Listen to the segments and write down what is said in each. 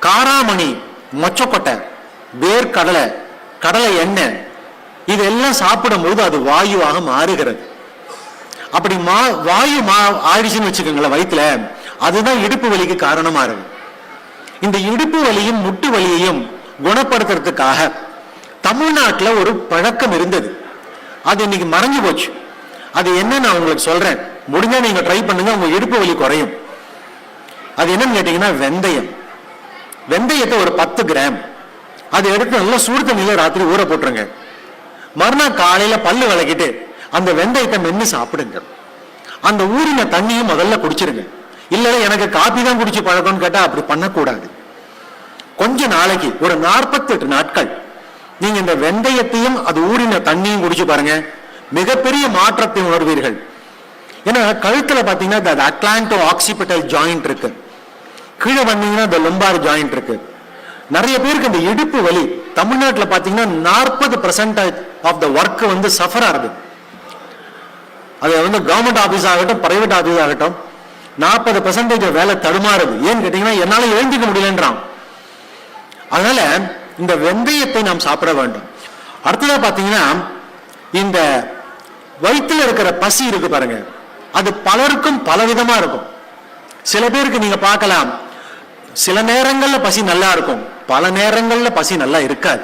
காராமணி, மொச்சக்கொட்டை, வேர்க்கடலை, கடலை எண்ணெய் இதெல்லாம் சாப்பிடும்போது அது வாயுவாக மாறுகிறது. அப்படி வாயு ஆயிடுச்சுன்னு வச்சுக்கோங்களேன் வயிற்றுல, அதுதான் இடுப்பு வலிக்கு காரணமா இருக்கு. இந்த இடுப்பு வலியும் முட்டு வலியையும் குணப்படுத்துறதுக்காக தமிழ்நாட்டில் ஒரு பழக்கம் இருந்தது. அது இன்னைக்கு மறைஞ்சு போச்சு. அது என்ன நான் உங்களுக்கு சொல்றேன், முடிஞ்சா நீங்க ட்ரை பண்ணுங்க, உங்க இடுப்பு வலி குறையும். அது என்னன்னு கேட்டீங்கன்னா வெந்தயம். வெந்தயத்தை ஒரு 10 கிராம் அதை எடுத்து நல்லா சுடு தண்ணியில ராத்திரி ஊற போட்டுருங்க. மறுநாள் காலையில பல்லு விளக்கிட்டு அந்த வெந்தயத்தை மென்னு சாப்பிடுங்க. அந்த ஊறின தண்ணியும் முதல்ல குடிச்சிருங்க. இல்ல எனக்கு காப்பி தான் குடிச்சு பழக்கம்னு கேட்டா அப்படி பண்ணக்கூடாது. கொஞ்ச நாளைக்கு ஒரு 48 நாட்கள் நீங்க இந்த வெந்தயத்தையும் அது ஊறின தண்ணியும் குடிச்சு பாருங்க, மிகப்பெரிய மாற்றத்தை உணர்வீர்கள். ஏன்னா கழுத்துல பாத்தீங்கன்னா அட்லாண்டோ ஆக்சிபிட்டல் ஜாயிண்ட் இருக்கு, கீழே வந்தீங்கன்னா இந்த லொம்பார் ஜாயிண்ட் இருக்கு. நிறைய பேருக்கு இந்த இடுப்பு வலி தமிழ்நாட்டில் பாத்தீங்கன்னா 40% ஆஃப் த ஒர்க் சஃபர் ஆகுது. அது கவர்மெண்ட் ஆபீஸ் ஆகட்டும் பிரைவேட் ஆபீஸ் ஆகட்டும் 40% வேலை தடுமாறுது. ஏன்னு கேட்டீங்கன்னா என்னால எழுந்திக்க முடியலன்றான். அதனால இந்த வெந்தயத்தை நாம் சாப்பிட வேண்டும். அடுத்ததா பாத்தீங்கன்னா இந்த வயிற்றுல இருக்கிற பசி இருக்கு பாருங்க, அது பலருக்கும் பலவிதமா இருக்கும். சில பேருக்கு நீங்க பார்க்கலாம், சில நேரங்கள்ல பசி நல்லா இருக்கும், பல நேரங்கள்ல பசி நல்லா இருக்காது.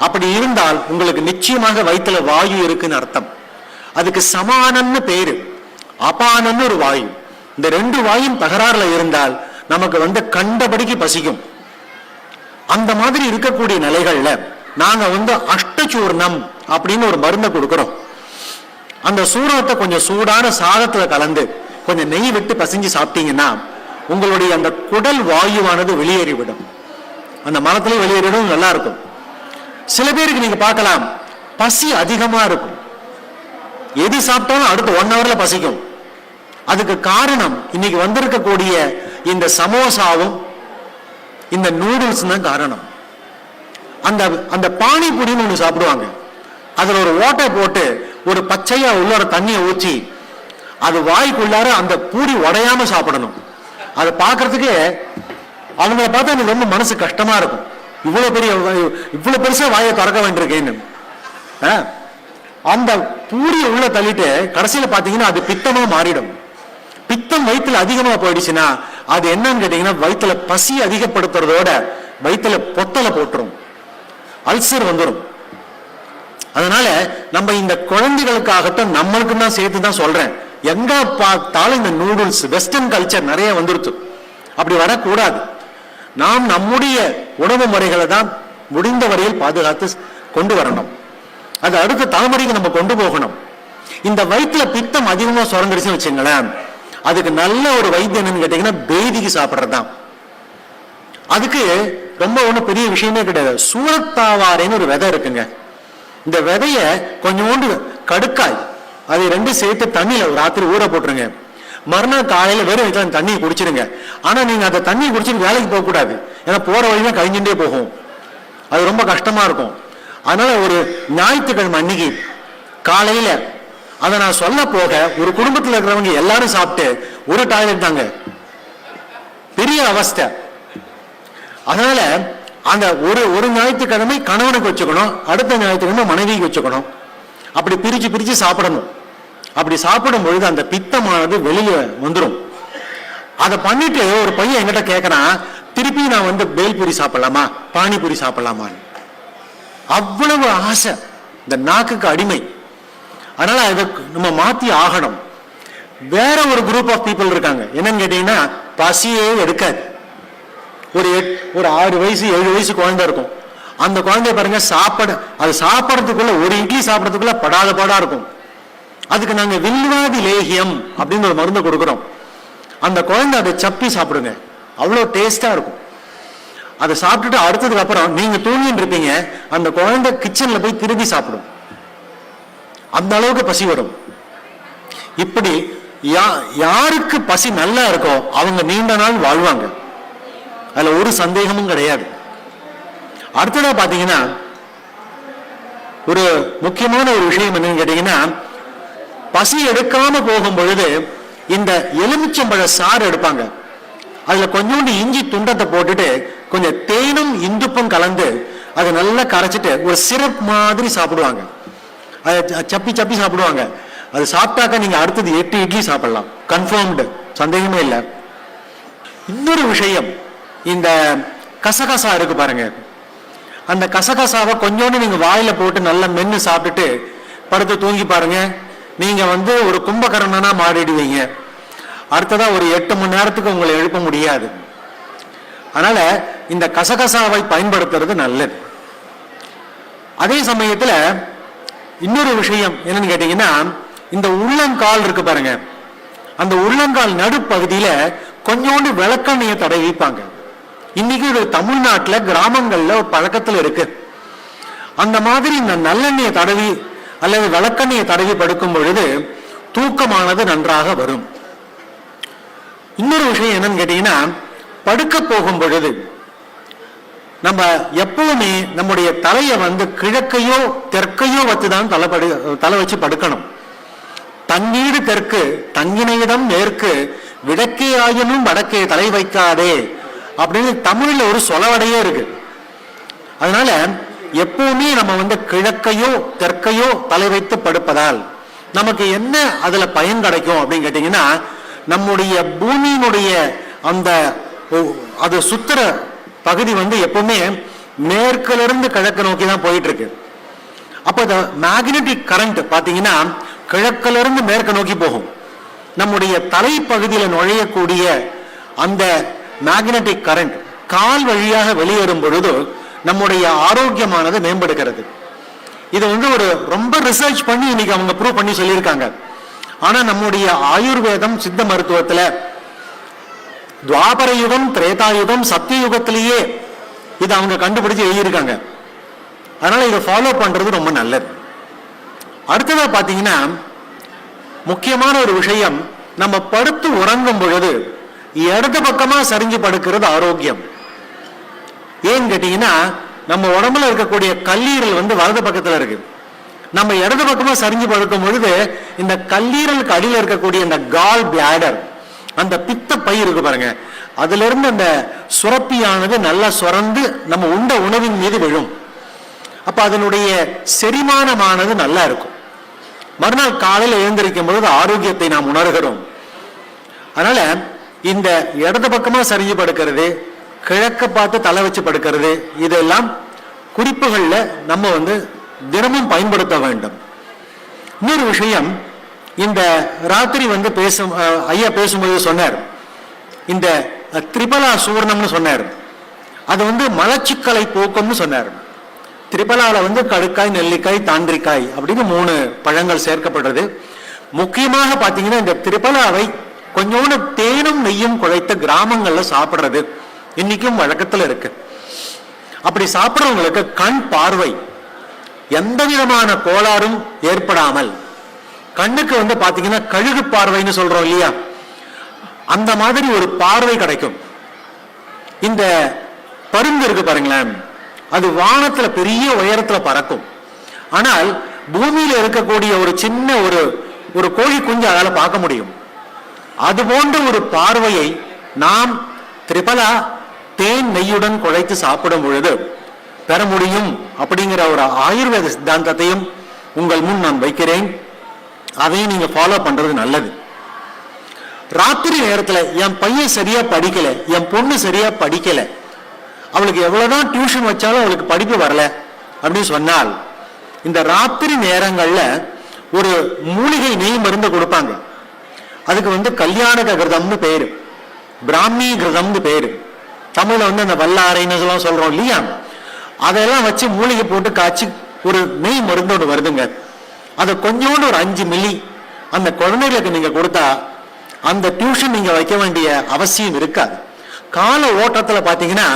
அப்படி இருந்தால் உங்களுக்கு நிச்சயமாக வயிற்றுல வாயு இருக்குன்னு அர்த்தம். அதுக்கு சமானம்னு பேரு, அபானம்னு ஒரு வாயு. இந்த 2 வாயும் தகராறுல இருந்தால் நமக்கு கண்டபடிக்கு பசிக்கும். அந்த மாதிரி இருக்கக்கூடிய நிலைகள்ல நாங்க அஷ்டசூர்ணம் அப்படின்னு ஒரு மருந்தை கொடுக்கிறோம். அந்த சூரணத்தை கொஞ்சம் சூடான சாதத்துல கலந்து கொஞ்சம் நெய் விட்டு பசிஞ்சு சாப்பிட்டீங்கன்னா உங்களுடைய அந்த குடல் வாயுவானது வெளியேறிவிடும். அந்த மரத்திலே வெளியேறிடும், நல்லா இருக்கும். சில பேருக்கு நீங்க பார்க்கலாம் பசி அதிகமா இருக்கும், எது சாப்பிட்டாலும் அடுத்த 1 ஹவர்ல பசிக்கும். அதுக்கு காரணம் இன்னைக்கு வந்திருக்கக்கூடிய இந்த சமோசாவும் இந்த நூடுல்ஸ் தான் காரணம். அந்த அந்த பானிபூரின்னு ஒண்ணு சாப்பிடுவாங்க, அதுல ஒரு ஓட்டை போட்டு ஒரு பச்சையா உள்ளோட தண்ணியை ஊற்றி அது வாய்க்குள்ளார அந்த பூரி உடையாம சாப்பிடணும். அதை பார்க்கறதுக்கு அவங்கள பார்த்தா எனக்கு ரொம்ப மனசு கஷ்டமா இருக்கும். இவ்வளவு பெருசா வாயை திறக்க வேண்டியிருக்கேன்னு. அந்த பூரியை உள்ள தள்ளிட்டு கடைசியில பாத்தீங்கன்னா அது பித்தமா மாறிடும். பித்தம் வயிற்றுல அதிகமா போயிடுச்சுன்னா அது என்னன்னு கேட்டீங்கன்னா வயிற்றுல பசி அதிகப்படுத்துறதோட வயிற்றுல பொத்தலை போட்டுரும், அல்சர் வந்துடும். அதனால நம்ம இந்த குழந்தைகளுக்காகட்டும் நம்மளுக்கு தான் சேர்த்து தான் சொல்றேன், எங்க பார்த்தாலும் இந்த நூடுல்ஸ் வெஸ்டர்ன் கல்ச்சர் நிறைய வந்துருச்சு. அப்படி வரக்கூடாது. நாம் நம்முடைய உணவு முறைகளை தான் முடிந்த வரையில் பாதுகாத்து கொண்டு வரணும். அது அடுத்த தலைமுறைக்கு நம்ம கொண்டு போகணும். இந்த வயிற்றுல பித்தம் அதிகமா சுரந்துருச்சுன்னு வச்சுங்களேன், அதுக்கு நல்ல ஒரு வைத்தியம் என்னன்னு கேட்டீங்கன்னா பேதிக்கு சாப்பிட்றதுதான். அதுக்கு ரொம்ப ஒன்றும் பெரிய விஷயமே கிடையாது. சூரத்தாவாரைன்னு ஒரு விதை இருக்குங்க. இந்த விதைய கொஞ்சோண்டு கடுக்காய் அதை 2 சேர்த்து தண்ணியில ராத்திரி ஊற போட்டுருங்க. மறுநாள் காலையில வெறும் வயிற்றுல தண்ணியை குடிச்சிருங்க. ஆனா நீங்க அந்த தண்ணியை குடிச்சிட்டு வேலைக்கு போக கூடாது, ஏன்னா போற வழிதான் கழிஞ்சுட்டே போகும், அது ரொம்ப கஷ்டமா இருக்கும். அதனால ஒரு ஞாயிற்றுக்கிழமை அன்னைக்கு காலையில அதை நான் சொல்ல போக ஒரு குடும்பத்தில் இருக்கிறவங்க எல்லாரும் சாப்பிட்டு ஒரு டாய்லெட் தாங்க, பெரிய அவஸ்தை. அதனால அந்த ஒரு ஞாயிற்றுக்கிழமை கணவனுக்கு வச்சுக்கணும், அடுத்த ஞாயிற்றுக்கிழமை மனைவிக்கு வச்சுக்கணும். அப்படி பிரிச்சு பிரிச்சு சாப்பிடணும். அப்படி சாப்பிடும் பொழுது அந்த பித்தமானது வெளியே வந்துடும். அதை பண்ணிட்டு ஒரு பையன் என்கிட்ட கேட்கறான், திருப்பி நான் பேல்பூரி சாப்பிடலாமா பானிபூரி சாப்பிடலாமான்னு. அவ்வளவு ஆசை, இந்த நாக்குக்கு அடிமை. அதனால அதை நம்ம மாத்தி ஆகணும். வேற ஒரு குரூப் ஆஃப் பீப்புள் இருக்காங்க, என்னன்னு கேட்டீங்கன்னா பசியே எடுக்காது. ஒரு 6 வயசு 7 வயசு குழந்தை இருக்கும். அந்த குழந்தைய பாருங்க, அது சாப்பிடறதுக்குள்ள ஒரு இட்லி சாப்பிடறதுக்குள்ள படாத பாடா இருக்கும். அதுக்கு நாங்க வில்வாதி லேகியம் அப்படின்னு ஒரு மருந்து கொடுக்குறோம். அந்த குழந்தை அதை சப்பி சாப்பிடுங்க, அவ்வளவு டேஸ்டா இருக்கும். அதை சாப்பிட்டுட்டு அடுத்ததுக்கு அப்புறம் நீங்க தூங்கிட்டு இருப்பீங்க, அந்த குழந்தை கிச்சன்ல போய் திரும்பி சாப்பிடும், அந்த அளவுக்கு பசி வரும். இப்படி யாருக்கு பசி நல்லா இருக்கோ அவங்க நீண்ட நாள் வாழ்வாங்க, அதுல ஒரு சந்தேகமும் கிடையாது. அடுத்ததா பாத்தீங்கன்னா ஒரு முக்கியமான ஒரு விஷயம் என்னன்னு கேட்டீங்கன்னா, பசி எடுக்காம போகும் பொழுது இந்த எலுமிச்சம்பழ சாறு எடுப்பாங்க, அதுல கொஞ்சோண்டு இஞ்சி துண்டத்தை போட்டுட்டு கொஞ்சம் தேனும் இந்துப்பும் கலந்து அதை நல்லா கரைச்சிட்டு ஒரு சிரப் மாதிரி சாப்பிடுவாங்க. அதை சப்பி சப்பி சாப்பிடுவாங்க. அது சாப்பிட்டாக்க நீங்க அடுத்தது 8 இட்லி சாப்பிடலாம், கன்ஃபார்ம்டு, சந்தேகமே இல்லை. இன்னொரு விஷயம், இந்த கசகசா இருக்கு பாருங்க, அந்த கசகசாவை கொஞ்சோண்டு நீங்க வாயில போட்டு நல்லா மென்னு சாப்பிட்டுட்டு படுத்து தூங்கி பாருங்க, நீங்க ஒரு கும்பகர்ணனா மாறிடுவீங்க. அடுத்ததா ஒரு 8 மணி நேரத்துக்கு உங்களை எழுப்ப முடியாது. அதனால இந்த கசகசாவை பயன்படுத்துறது நல்லது. அதே சமயத்துல இன்னொரு விஷயம் என்னன்னு கேட்டீங்கன்னா, இந்த உள்ளங்கால் இருக்கு பாருங்க, அந்த உள்ளங்கால் நடுப்பகுதியில கொஞ்சோண்டு விளக்கெண்ணெயை தடவி வைப்பாங்க. இன்னைக்கு இது தமிழ்நாட்டுல கிராமங்கள்ல ஒரு பழக்கத்துல இருக்கு. அந்த மாதிரி இந்த நல்லெண்ணெயை தடவி அல்லது விளக்கெண்ணெயை தடவி படுக்கும் பொழுது தூக்கமானது நன்றாக வரும். இன்னொரு விஷயம் என்னன்னு கேட்டீங்கன்னா, படுக்க போகும் பொழுது நம்ம எப்பவுமே நம்முடைய தலையை கிழக்கையோ தெற்கையோ வச்சுதான் தலை வச்சு படுக்கணும். தண்ணீடு தெற்கு தங்கினையிடம் மேற்கு விடக்கே ஆயினும் வடக்கே தலை வைக்காதே அப்படின்னு தமிழ்ல ஒரு சொலவடையே இருக்கு. அதனால எப்பவுமே நம்ம கிழக்கையோ தெற்கையோ தலை வைத்து படுப்பதால் நமக்கு என்ன அதுல பயன் கிடைக்கும் அப்படின்னு கேட்டீங்கன்னா, நம்முடைய பூமியினுடைய அந்த அது சுத்துற பகுதி எப்பவுமே மேற்குல இருந்து கிழக்கு நோக்கி தான் போயிட்டு இருக்கு. அப்ப இந்த மேக்னெட்டிக் கரண்ட் பாத்தீங்கன்னா கிழக்குல இருந்து மேற்கு நோக்கி போகும். நம்முடைய தலைப்பகுதியில நுழையக்கூடிய அந்த மேக்னெட்டிக் கரண்ட் கால் வழியாக வெளியேறும் பொழுது நம்முடைய ஆரோக்கியமானது மேம்படுகிறது. இது ஒரு ரொம்ப ரிசர்ச் பண்ணி இன்னைக்கு அவங்க ப்ரூவ் பண்ணி சொல்லியிருக்காங்க. ஆனா நம்முடைய ஆயுர்வேதம் சித்த மருத்துவத்துல துவாபர யுகம் திரேதாயுகம் சத்தியயுகத்திலேயே இதை அவங்க கண்டுபிடிச்சு எழுதியிருக்காங்க. அதனால இதை ஃபாலோ பண்றது ரொம்ப நல்லது. அடுத்ததா பாத்தீங்கன்னா, முக்கியமான ஒரு விஷயம், நம்ம படுத்து உறங்கும் பொழுது இடது பக்கமா சரிஞ்சு படுக்கிறது ஆரோக்கியம். ஏன்னு கேட்டீங்கன்னா, நம்ம உடம்புல இருக்கக்கூடிய கல்லீரல் வலது பக்கத்துல இருக்கு. நம்ம இடது பக்கமா சரிஞ்சு படுக்கும் பொழுது இந்த கல்லீரலுக்கு அடியில் இருக்கக்கூடிய இந்த கால் பிளாடர், அந்த பித்த பை இருக்கு பாருங்க, அதுல இருந்து அந்த சுரப்பியானது நல்லா சுரந்து நம்ம உண்ட உணவின் மீது விழும். அப்ப அதனுடைய செரிமானமானது நல்லா இருக்கும். மறுநாள் காலையில் எழுந்திருக்கும் பொழுது ஆரோக்கியத்தை நாம் உணர்கிறோம். அதனால இந்த இடது பக்கமா சரிஞ்சு படுக்கிறது, கிழக்க பார்த்து தலை வச்சு படுக்கிறது, இதெல்லாம் குறிப்புகள்ல நம்ம தினமும் பயன்படுத்த வேண்டும். இன்னொரு விஷயம், இந்த ராத்திரி ஐயா பேசும்போது சொன்னார், இந்த திரிபலா சூர்ணம்னு சொன்னார். அது மலச்சிக்கலை போக்கும்னு சொன்னார். திரிபலால கடுக்காய், நெல்லிக்காய், தாண்டிக்காய் அப்படின்னு 3 பழங்கள் சேர்க்கப்படுறது. முக்கியமாக பாத்தீங்கன்னா இந்த திரிபலாவை கொஞ்சோண்டு தேனும் நெய்யும் குழைத்த கிராமங்கள்ல சாப்பிடுறது இன்னைக்கும் வழக்கத்துல இருக்கு. அப்படி சாப்பிடுறவங்களுக்கு கண் பார்வை எந்த விதமான கோளாறும் ஏற்படாமல், கண்ணுக்கு பாத்தீங்கன்னா கழுகு பார்வைன்னு சொல்றோம் இல்லையா, அந்த மாதிரி ஒரு பார்வை கிடைக்கும். இந்த பருந்து இருக்கு பாருங்களேன், அது வானத்துல பெரிய உயரத்துல பறக்கும். ஆனால் பூமியில இருக்கக்கூடிய ஒரு சின்ன ஒரு கோழி குஞ்சு அதால பார்க்க முடியும். அது போன்ற ஒரு பார்வையை நாம் திரிபலா தேன் நெய்யுடன் குழைத்து சாப்பிடும் பொழுது பெற முடியும் அப்படிங்கிற ஒரு ஆயுர்வேத சித்தாந்தத்தையும் உங்கள் முன் நான் வைக்கிறேன். அதையும் நீங்க ஃபாலோ பண்றது நல்லது. ராத்திரி நேரத்துல என் பையன் சரியா படிக்கல, என் பொண்ணு சரியா படிக்கல, அவளுக்கு எவ்வளவுதான் டியூஷன் வச்சாலும் அவளுக்கு படிப்பு வரல அப்படின்னு சொன்னால், இந்த ராத்திரி நேரங்கள்ல ஒரு மூலிகை நெய் மருந்து கொடுப்பாங்க. அதுக்கு கல்யாண கிருதம்னு பேரு, பிராமி கிருதம்னு பேரு. தமிழ்ல அந்த வல்லாரைன்னு சொல்றோம் இல்லையா, அதெல்லாம் வச்சு மூலிகை போட்டு காய்ச்சி ஒரு நெய் மருந்து ஒன்று வருதுங்க. அதை கொஞ்சோண்டு ஒரு 5 மில்லி அந்த குழந்தைகளுக்கு நீங்க கொடுத்தா அந்த டியூஷன் நீங்க வைக்க வேண்டிய அவசியம் இருக்காது. கால ஓட்டத்துல பாத்தீங்கன்னா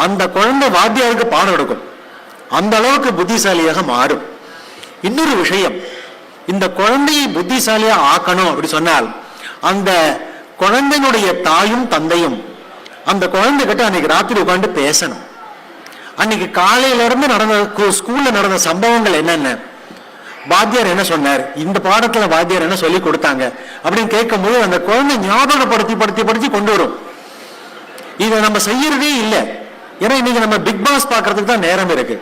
அந்த குழந்தை வாத்தியாருக்கு பாடம் எடுக்கும், அந்த அளவுக்கு புத்திசாலியாக மாறும். இன்னொரு விஷயம், இந்த குழந்தையை புத்திசாலியா ஆக்கணும் அப்படி சொன்னால் அந்த குழந்தையினுடைய தாயும் தந்தையும் அந்த குழந்தைகிட்ட அன்னைக்கு ராத்திரி உட்காந்து பேசணும். அன்னைக்கு காலையில இருந்து ஸ்கூல்ல நடந்த சம்பவங்கள் என்னென்ன, வாத்தியார் என்ன சொன்னார், இந்த பாடத்துல வாத்தியார் என்ன சொல்லி கொடுத்தாங்க அப்படின்னு கேட்கும் போது அந்த குழந்தை ஞாபகப்படுத்தி படுத்தி கொண்டு வரும். இதை நம்ம செய்யறதே இல்லை. ஏன்னா இன்னைக்கு நம்ம பிக் பாஸ் பார்க்கறதுக்கு தான் நேரம் இருக்கு.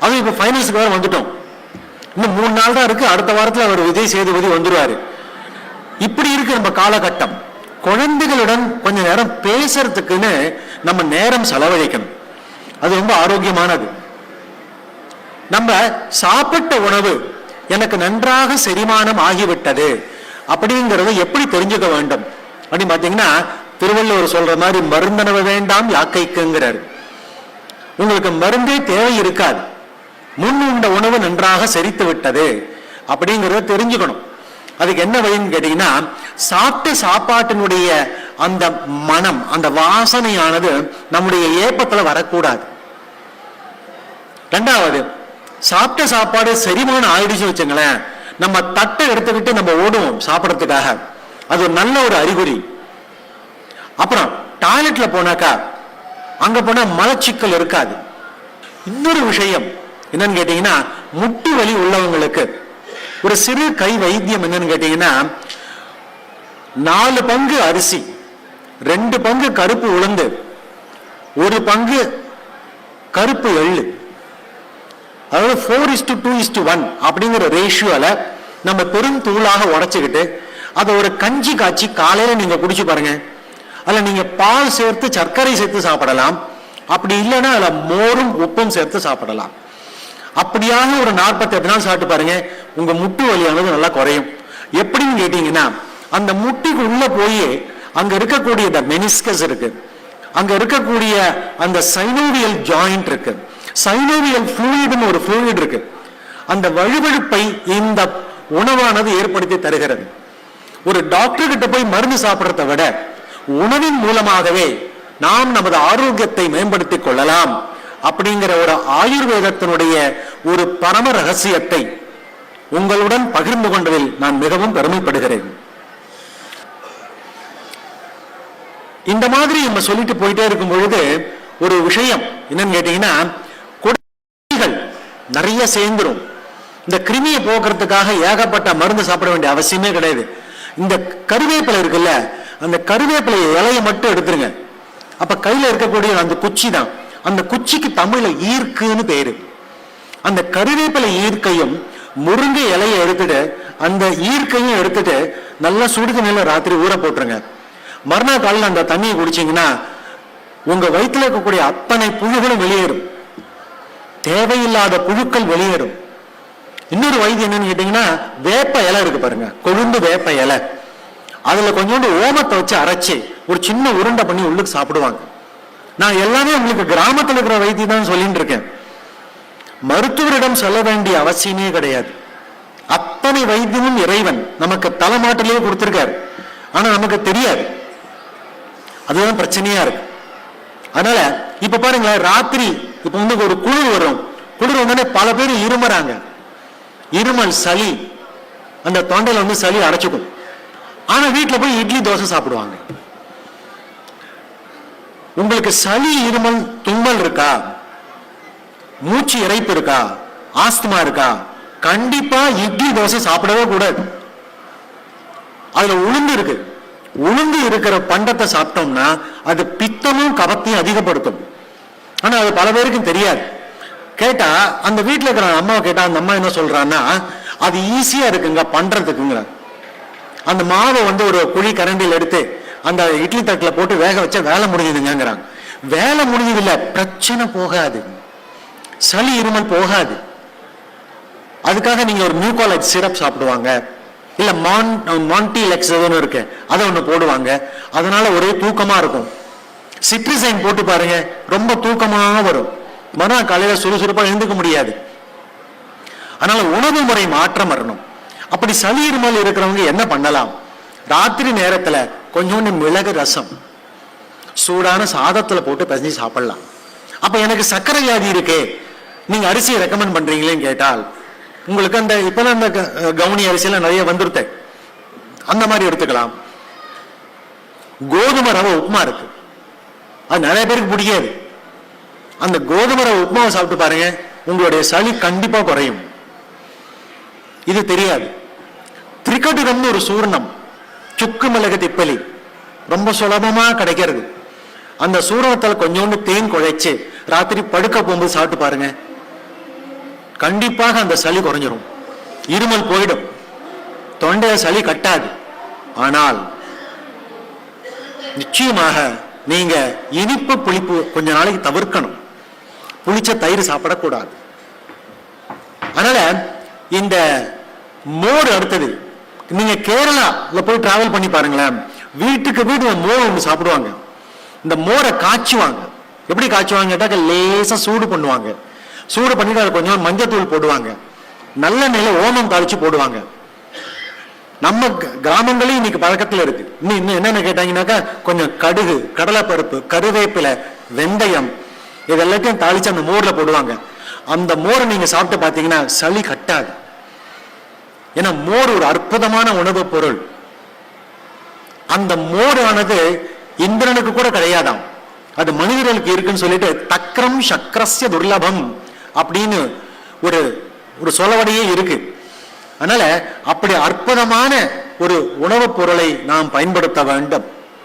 அது இப்ப ஃபைனல்ஸுக்கு வேற வந்துட்டோம். இன்னும் 3 நாள் தான் இருக்கு. அடுத்த வாரத்தில் அவர் விஜய் சேதுபதி வந்துருவாரு. இப்படி இருக்கு நம்ம காலகட்டம். குழந்தைகளுடன் கொஞ்ச நேரம் பேசுறதுக்குன்னு நம்ம நேரம் செலவழிக்கணும். அது ரொம்ப ஆரோக்கியமானது. நம்ம சாப்பிட்ட உணவு எனக்கு நன்றாக செரிமானம் ஆகிவிட்டது அப்படிங்கிறத எப்படி தெரிஞ்சுக்க வேண்டும் அப்படின்னு பாத்தீங்கன்னா, திருவள்ளுவர் சொல்ற மாதிரி மருந்தனவ வேண்டாம் யாக்கைக்குங்கிறார். உங்களுக்கு மருந்தே தேவை இருக்காது, முன் உண்ட உணவு நன்றாக செரித்து விட்டது அப்படிங்கிறத தெரிஞ்சுக்கணும். அதுக்கு என்ன வழின்னு கேட்டீங்கன்னா, சாப்பிட்ட சாப்பாட்டினுடைய அந்த மனம், அந்த வாசனையானது நம்முடைய ஏப்பத்துல வரக்கூடாது. ரெண்டாவது, சாப்பிட்ட சாப்பாடு செரிமானம் ஆயிடுச்சு வச்சுங்களேன், நம்ம தட்டை எடுத்துக்கிட்டு நம்ம ஓடுவோம் சாப்பிடறதுக்காக. அது ஒரு நல்ல ஒரு அறிகுறி. அப்புறம் டாய்லெட்ல போனாக்கா அங்க போனா மலச்சிக்கல் இருக்காது. இன்னொரு விஷயம் என்னன்னு கேட்டீங்கன்னா, முட்டி வலி உள்ளவங்களுக்கு ஒரு சிறு கை வைத்தியம் என்னன்னு கேட்டீங்கன்னா, 4 பங்கு அரிசி, 2 பங்கு கருப்பு உளுந்து, 1 பங்கு கருப்பு எள்ளு, அதாவது 4:2:1 அப்படிங்கிற ரேஷியோல நம்ம பெரும் தூளாக உடைச்சுக்கிட்டு அதை ஒரு கஞ்சி காய்ச்சி காலையில நீங்க குடிச்சு பாருங்க. அதுல நீங்க பால் சேர்த்து சர்க்கரை சேர்த்து சாப்பிடலாம். அப்படி இல்லைன்னா அதுல மோரும் உப்பும் சேர்த்து சாப்பிடலாம். அப்படியாக ஒரு 48 நாள் சாப்பிட்டு பாருங்க, உங்க முட்டு வலியானது நல்லா குறையும். எப்படின்னு கேட்டீங்கன்னா, அந்த முட்டிக்கு உள்ள போய் அங்க இருக்கக்கூடிய மெனிஸ்கஸ் இருக்கு, அங்க இருக்கக்கூடிய அந்த சைனோவியல் ஜாயிண்ட் இருக்கு, சைனோவியல் ஃப்ளூயிட்னு ஒரு ஃப்ளூயிட் இருக்கு. அந்த வழுவழுப்பை இந்த உணவானது ஏற்படுத்தி தருகிறது. ஒரு டாக்டர் கிட்ட போய் மருந்து சாப்பிடறதை விட உணவின் மூலமாகவே நாம் நமது ஆரோக்கியத்தை மேம்படுத்திக் கொள்ளலாம் அப்படிங்கிற ஒரு ஆயுர்வேதத்தினுடைய ஒரு பரம ரகசியத்தை உங்களுடன் பகிர்ந்து கொண்டதில் நான் மிகவும் பெருமைப்படுகிறேன். இந்த மாதிரி நம்ம சொல்லிட்டு போயிட்டே இருக்கும் பொழுது ஒரு விஷயம் என்னன்னு கேட்டீங்கன்னா, கொடிகள் நிறைய சேர்ந்துரும். இந்த கிருமியை போக்குறதுக்காக ஏகப்பட்ட மருந்து சாப்பிட வேண்டிய அவசியமே கிடையாது. இந்த கருவேப்பிலை இருக்குல்ல, அந்த கருவேப்பிலை இலையை மட்டும் எடுத்துருங்க. அப்ப கையில இருக்கக்கூடிய அந்த குச்சி தான், அந்த குச்சிக்கு தமிழ்ல ஈர்க்குன்னு பேரு. அந்த கருவேப்பிலை ஈர்க்கையும் முருங்கை இலையை எடுத்துட்டு அந்த ஈர்க்கையும் எடுத்துட்டு நல்லா சுடுதண்ணில ராத்திரி ஊற போட்டுருங்க. மறுநாள் காலையில் அந்த தண்ணியை குடிச்சீங்கன்னா உங்க வயிற்றுல இருக்கக்கூடிய அத்தனை புழுகளும் வெளியேறும், தேவையில்லாத புழுக்கள் வெளியேறும். இன்னொரு வைத்தியம் என்னன்னு கேட்டீங்கன்னா, வேப்ப இலை இருக்கு பாருங்க, கொழுந்து வேப்ப இலை, அதுல கொஞ்சோண்டு ஓமத்தை வச்சு அரைச்சி ஒரு சின்ன உருண்டை பண்ணி உள்ளுக்கு சாப்பிடுவாங்க. நான் எல்லாமே உங்களுக்கு கிராமத்தில் இருக்கிற வைத்தியம் தான் சொல்லிட்டு இருக்கேன். மருத்துவரிடம் சொல்ல வேண்டிய அவசியமே கிடையாது. அத்தனை வைத்தியமும் இறைவன் நமக்கு தலைமாட்டிலேயே கொடுத்திருக்காரு. ஆனா நமக்கு தெரியாது, அதுதான் பிரச்சனையா இருக்கு. அதனால இப்ப பாருங்களேன், ராத்திரி இப்ப வந்து ஒரு குளிர் வரும், குளிர் வந்தோடனே பல பேர் இருமறாங்க, இருமல் சளி, அந்த தொண்டையில வந்து சளி அடைச்சுக்கும். ஆனா வீட்டுல போய் இட்லி தோசை சாப்பிடுவாங்க. உங்களுக்கு சளி இருமல் தும்மல் இருக்கா, மூச்சு இறைப்பு இருக்கா, ஆஸ்துமா இருக்கா, கண்டிப்பா இட்லி தோசை சாப்பிடவே கூடாது. அதுல உளுந்து இருக்கு, உளுந்து இருக்கிற பண்டத்தை சாப்பிட்டோம்னா அது பித்தமும் கபத்தையும் அதிகப்படுத்தும். ஆனா அது பல பேருக்கும் தெரியாது. கேட்டா அந்த வீட்டுல இருக்கிற அம்மாவை கேட்டா அந்த அம்மா என்ன சொல்றான்னா, அது ஈஸியா இருக்குங்க பண்றதுக்குங்கிற. அந்த மாவை வந்து ஒரு குழி கரண்டியில் எடுத்து அந்த இட்லி தட்டுல போட்டு வேக வச்சா வேலை முடிஞ்சதுங்கிறாங்க. வேலை முடிஞ்சது இல்ல, பிரச்சனை போகாது, சளி இருமல் போகாது. அதுக்காக நீங்க ஒரு நியூகாலைட் சிரப் சாப்பிடுவாங்க, இல்ல மான்டிலெக்ஸ் இருக்கு அதை ஒண்ணு போடுவாங்க, அதனால ஒரே தூக்கமா இருக்கும். சிட்ரிசைன் போட்டு பாருங்க, ரொம்ப தூக்கமா வரும், மறுநாள் காலையில சுறுசுறுப்பா எழுந்துக்க முடியாது. அதனால உணவு முறை மாற்றம் வரணும். அப்படி சளி இருமல் இருக்கிறவங்க என்ன பண்ணலாம், ராத்திரி நேரத்துல கொஞ்சோண்டு மிளகு ரசம் சூடான சாதத்துல போட்டு பிசைஞ்சு சாப்பிடலாம். அப்ப எனக்கு சர்க்கரை வியாதி இருக்கே, நீங்க அரிசியை ரெக்கமெண்ட் பண்றீங்களேன்னு கேட்டால், உங்களுக்கு அந்த இப்பதான் அந்த கவுனி அரிசியெல்லாம் நிறைய வந்துருத்த, அந்த மாதிரி எடுத்துக்கலாம். கோதுமை ரவை உப்புமா இருக்கு, அது நிறைய பேருக்கு பிடிக்காது. அந்த கோதுமை ரவை உப்புமாவை சாப்பிட்டு பாருங்க, உங்களுடைய சளி கண்டிப்பா குறையும். இது தெரியாது. திரிகட்டுகம்னு ஒரு சூர்ணம், சுக்கு மிளகு திப்பலி, ரொம்ப சுலபமா கிடைக்கிறது. அந்த சூரணத்துல கொஞ்சோண்டு தேன் குழைச்சு ராத்திரி படுக்க போகும்போது சாப்பிட்டு பாருங்க, கண்டிப்பாக அந்த சளி குறைஞ்சிரும், இருமல் போயிடும், தொண்டைய சளி கட்டாது. ஆனால் நிச்சயமாக நீங்க இனிப்பு புளிப்பு கொஞ்ச நாளைக்கு தவிர்க்கணும். புளிச்ச தயிர் சாப்பிடக்கூடாது. அதனால இந்த மோர் அடுத்தது, நீங்க கேரளால போய் டிராவல் பண்ணி பாருங்களேன், வீட்டுக்கு வீடு மோர் ஒன்று சாப்பிடுவாங்க. இந்த மோரை காய்ச்சுவாங்க. எப்படி காய்ச்சுவாங்க கேட்டாக்க லேசா சூடு பண்ணுவாங்க. சூடு பண்ணிட்டு அதை கொஞ்சம் மஞ்சத்தூள் போடுவாங்க, நல்ல நில ஓமம் தாளிச்சு போடுவாங்க. நம்ம கிராமங்களையும் இன்னைக்கு பழக்கத்தில் இருக்கு. இன்னும் என்னென்ன கேட்டாங்கன்னாக்கா கொஞ்சம் கடுகு, கடலைப்பருப்பு, கருவேப்பிலை, வெந்தயம் இதெல்லாத்தையும் தாளிச்சு அந்த மோர்ல போடுவாங்க. அந்த மோரை நீங்க சாப்பிட்டு பார்த்தீங்கன்னா சளி கட்டாது. ஏன்னா மோர் ஒரு அற்புதமான உணவுப் பொருள். அந்த மோரானது இந்திரனுக்கு கூட கிடையாதாம், அது மனிதர்களுக்கு இருக்குன்னு சொல்லிட்டு தக்ரம் சக்கரஸ்ய துர்லபம் அப்படின்னு ஒரு சொலவடையே இருக்கு. அதனால அப்படி அற்புதமான ஒரு உணவுப் பொருளை நாம் பயன்படுத்த வேண்டும்.